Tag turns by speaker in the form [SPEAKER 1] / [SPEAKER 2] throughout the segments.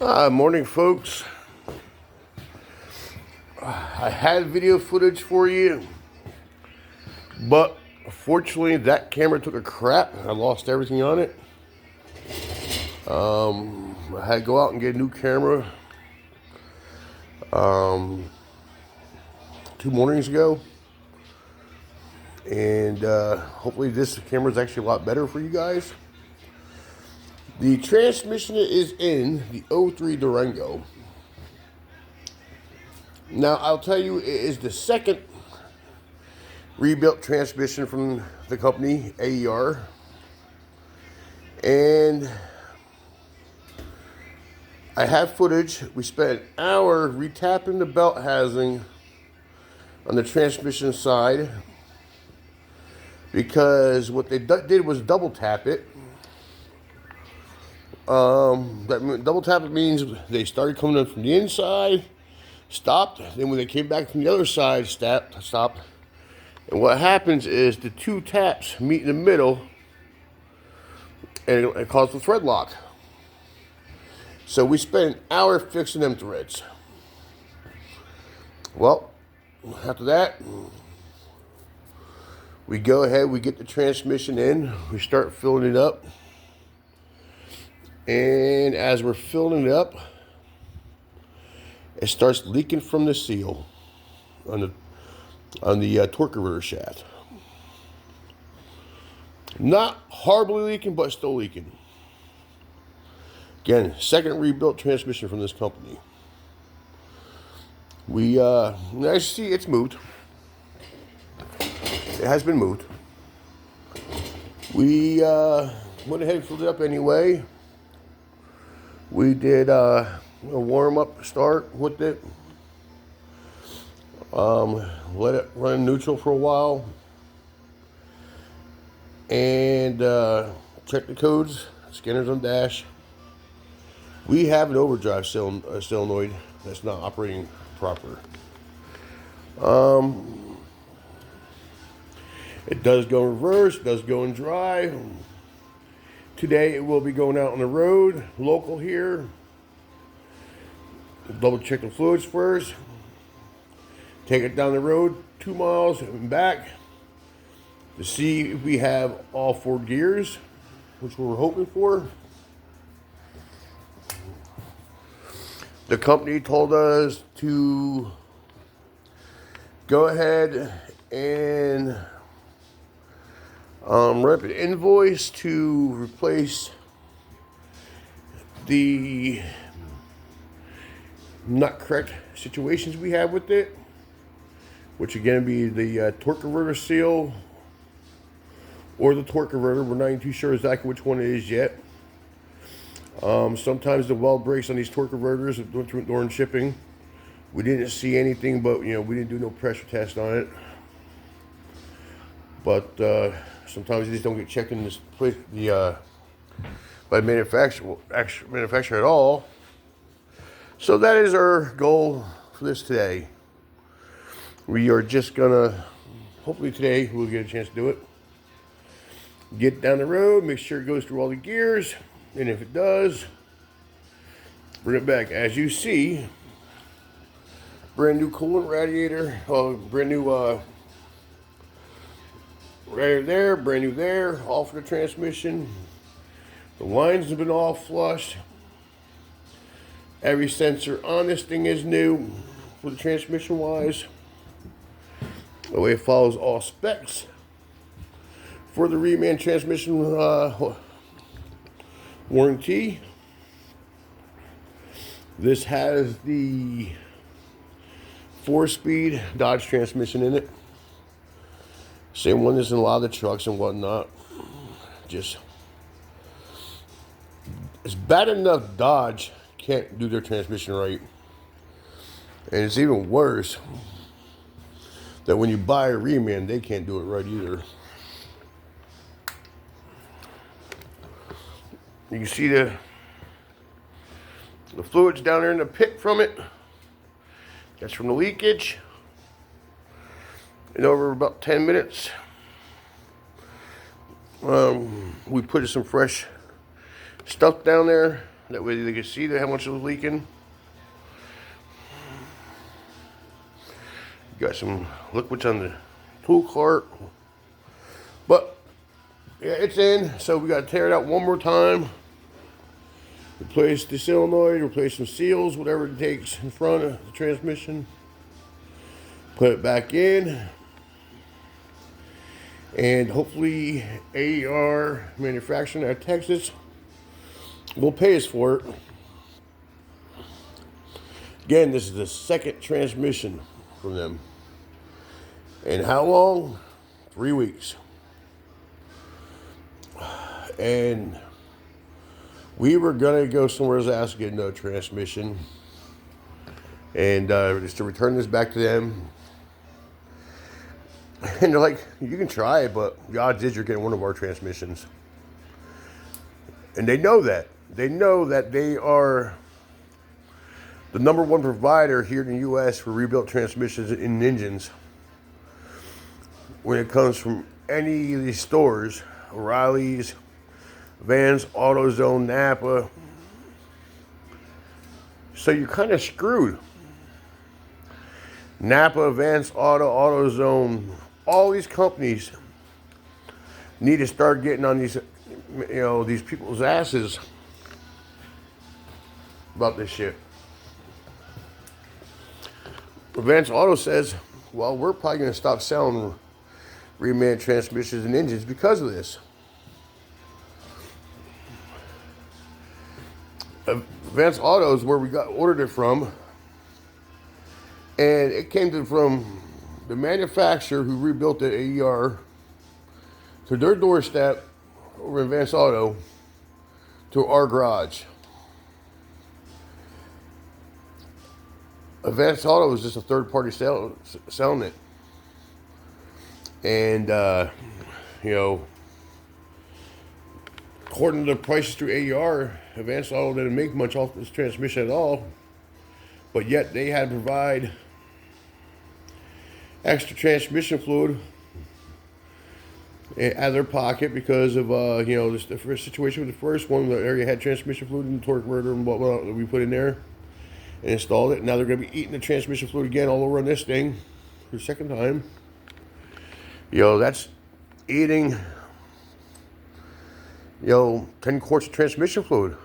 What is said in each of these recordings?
[SPEAKER 1] Morning, folks. I had video footage for you, but unfortunately that camera took a crap. I lost everything on it. I had to go out and get a new camera 2 mornings ago, and hopefully this camera is actually a lot better for you guys. The transmission is in the 03 Durango. Now, I'll tell you, it is the second rebuilt transmission from the company, AER. And I have footage. We spent an hour retapping the belt housing on the transmission side, because what they did was double tap it. Double tap it means they started coming in from the inside, stopped, then when they came back from the other side, stopped. And what happens is the two taps meet in the middle, and it causes a thread lock. So we spent an hour fixing them threads. Well, after that, we go ahead, we get the transmission in, we start filling it up. And as we're filling it up, it starts leaking from the seal on the torque converter shaft. Not horribly leaking, but still leaking. Again, second rebuilt transmission from this company. I see it's moved. It has been moved. We went ahead and filled it up anyway. We did a warm-up start with it. Let it run neutral for a while. And check the codes, scanners on dash. We have an overdrive solenoid that's not operating proper. It does go in reverse, does go in drive. Today it will be going out on the road, local here. Double check the fluids first. Take it down the road 2 miles and back to see if we have all 4 gears, which we were hoping for. The company told us to go ahead and rep an invoice to replace the not correct situations we have with it, which again be the torque converter seal or the torque converter. We're not even too sure exactly which one it is yet. Sometimes the weld breaks on these torque converters during shipping. We didn't see anything, but we didn't do no pressure test on it. But sometimes you just don't get checked in this place by manufacturer at all. So that is our goal for this today. We are just gonna, hopefully today we'll get a chance to do it. Get down the road, make sure it goes through all the gears, and if it does, bring it back. As you see, brand new coolant radiator, brand new radiator there, brand new there, all for the transmission. The lines have been all flushed. Every sensor on this thing is new for the transmission wise. The way it follows all specs for the reman transmission warranty. This has the 4-speed Dodge transmission in it. Same one that's in a lot of the trucks and whatnot. Just, it's bad enough Dodge can't do their transmission right. And it's even worse that when you buy a reman, they can't do it right either. You can see the fluids down there in the pit from it. That's from the leakage. In over about 10 minutes, we put some fresh stuff down there. That way they can see how much it was leaking. Got some liquids on the tool cart. But yeah, it's in, so we got to tear it out one more time. Replace the solenoid, replace some seals, whatever it takes in front of the transmission. Put it back in. And hopefully AER manufacturing out of Texas will pay us for it. Again, this is the second transmission from them. And how long? 3 weeks. And we were gonna go somewhere else to get another transmission, and just to return this back to them. And they're like, "You can try it, but the odds is you're getting one of our transmissions." And they know that. They know that they are the #1 provider here in the U.S. for rebuilt transmissions and engines. When it comes from any of these stores, O'Reilly's, Vans, AutoZone, Napa. So you're kind of screwed. Napa, Vans, AutoZone, all these companies need to start getting on these, these people's asses about this shit. Vans Auto says, well, we're probably going to stop selling reman transmissions and engines because of this. Vance Auto is where we ordered it from, and it came from the manufacturer who rebuilt the AER to their doorstep over in Vance Auto to our garage. Vance Auto was just a third-party selling it, and according to the prices through AER, Advanced Auto didn't make much off this transmission at all, but yet they had to provide extra transmission fluid out of their pocket because of the first situation with the first one. The area had transmission fluid and torque converter and whatnot that we put in there and installed it. Now they're going to be eating the transmission fluid again all over on this thing for the second time. That's eating 10 quarts of transmission fluid.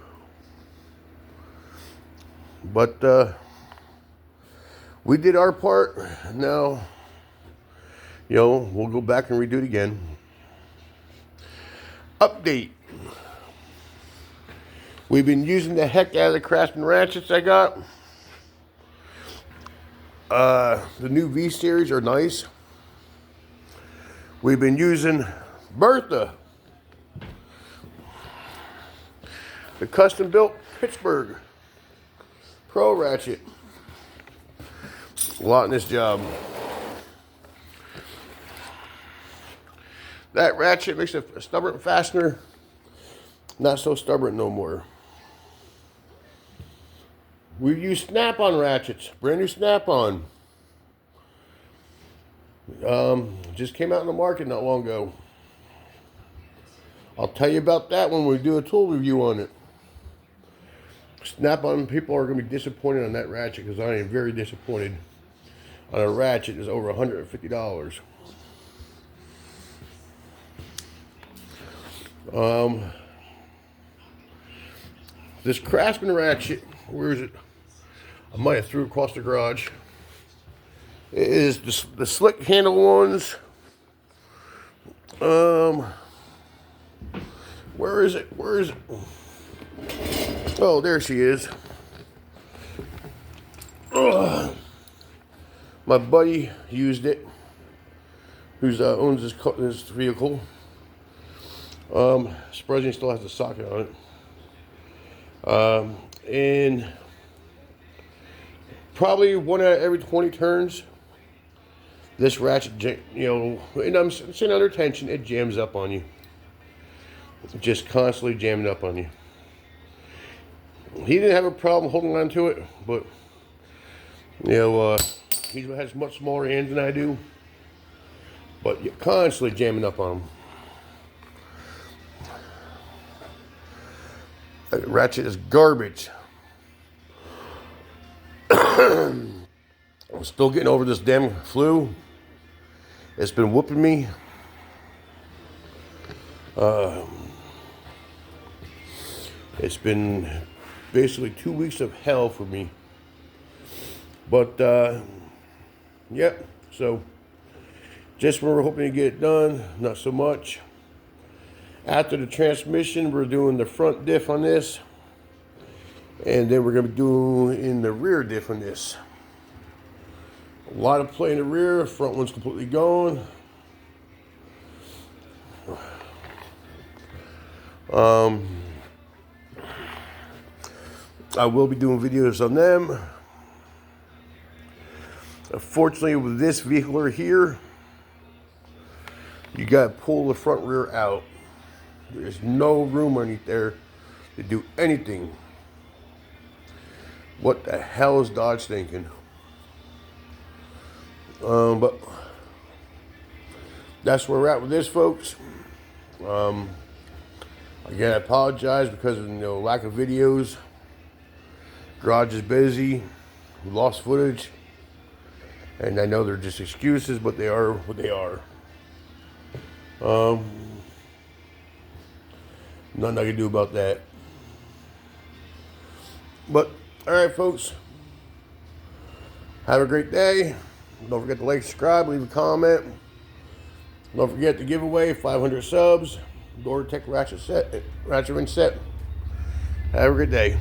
[SPEAKER 1] But we did our part. Now, we'll go back and redo it again. Update. We've been using the heck out of the Craftsman ratchets I got. The new V series are nice. We've been using Bertha, the custom built Pittsburgh Pro ratchet. A lot in this job. That ratchet makes a stubborn fastener not so stubborn no more. We use snap-on ratchets, brand new snap-on. Just came out in the market not long ago. I'll tell you about that when we do a tool review on it. Snap-on people are going to be disappointed on that ratchet because I am very disappointed on a ratchet that's over $150. This Craftsman ratchet, where is it? I might have threw it across the garage. It is the slick handle ones. Where is it? Where is it? Oh, there she is. Ugh. My buddy used it, who owns this vehicle. Surprisingly, still has the socket on it. And probably 1 out of every 20 turns, this ratchet, and I'm sitting under tension, it jams up on you. Just constantly jamming up on you. He didn't have a problem holding on to it, but he has much smaller hands than I do. But you're constantly jamming up on him. That ratchet is garbage. I'm still getting over this damn flu. It's been whooping me. It's been basically 2 weeks of hell for me. But, yeah, so just when we're hoping to get it done, not so much. After the transmission, we're doing the front diff on this. And then we're going to be doing in the rear diff on this. A lot of play in the rear, front one's completely gone. I will be doing videos on them. Unfortunately, with this vehicle here, you got to pull the front rear out. There's no room underneath there to do anything. What the hell is Dodge thinking? But that's where we're at with this, folks. Again, I apologize because of lack of videos. Garage is busy. We lost footage. And I know they're just excuses, but they are what they are. Nothing I can do about that. But, alright folks. Have a great day. Don't forget to like, subscribe, leave a comment. Don't forget the giveaway, 500 subs. Door Tech ratchet wrench set. Have a good day.